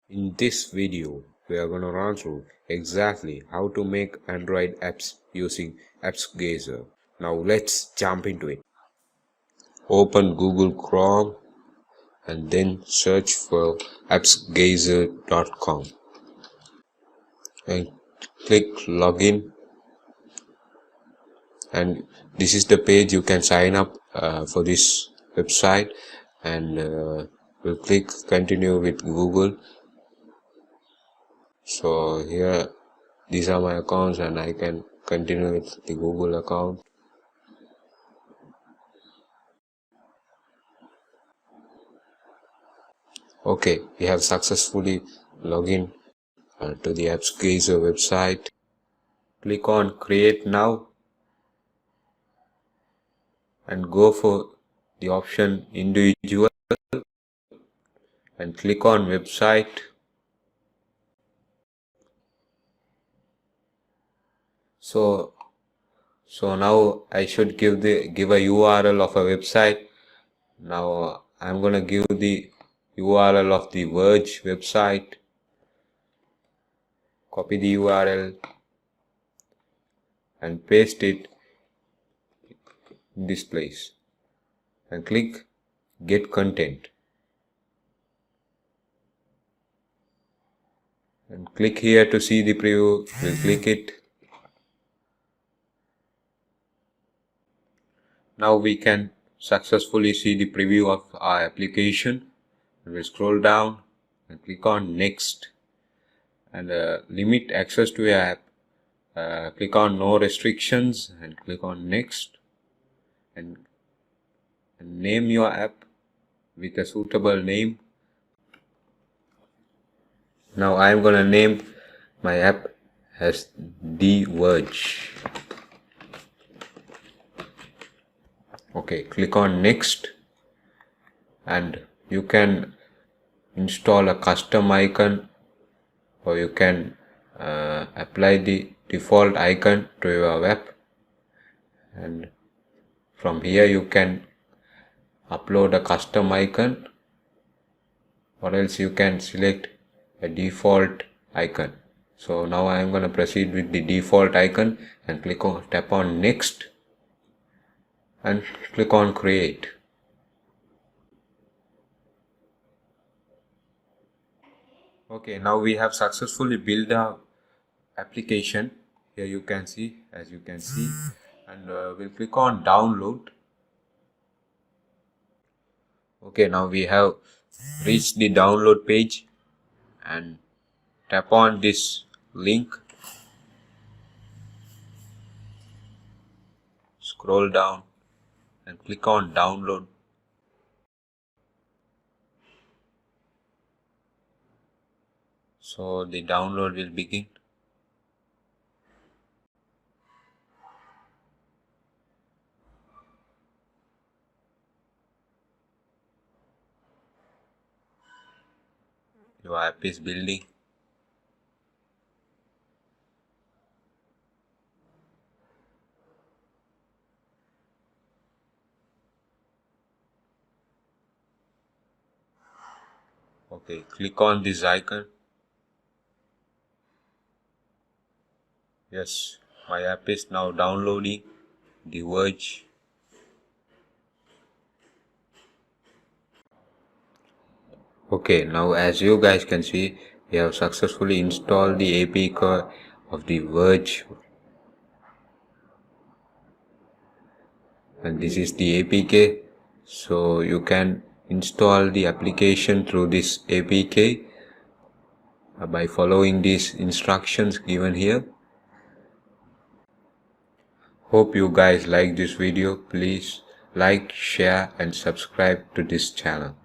In this video, we are going to run through exactly how to make Android apps using AppsGazer. Now let's jump into it. Open Google Chrome and then search for appsgazer.com and click login, and this is the page you can sign up for this website, and we'll click continue with Google. So here these are my accounts and I can continue with the Google account. Okay, we have successfully logged in to the AppsGazer website. Click on create now and go for the option individual and click on website. So now I should give a URL of a website. Now I'm gonna give the URL of the Verge website. Copy the URL and paste it in this place and click get content and click here to see the preview. We'll click it. Now we can successfully see the preview of our application. We'll scroll down and click on next and limit access to your app. Click on no restrictions and click on next and name your app with a suitable name. Now I am gonna name my app as The Verge. Okay, click on next and you can install a custom icon or you can apply the default icon to your web, and from here you can upload a custom icon or else you can select a default icon. So now I am going to proceed with the default icon and tap on next and click on create. Okay, now we have successfully built our application. Here you can see, as you can see, and we'll click on download. Okay, now we have reached the download page and tap on this link. Scroll down and click on download. So the download will begin. Your app is building. Okay, click on this icon. Yes, my app is now downloading The Verge. Okay, now as you guys can see, we have successfully installed the APK of The Verge, and this is the APK. So you can install the application through this APK by following these instructions given here. Hope you guys like this video. Please like, share and subscribe to this channel.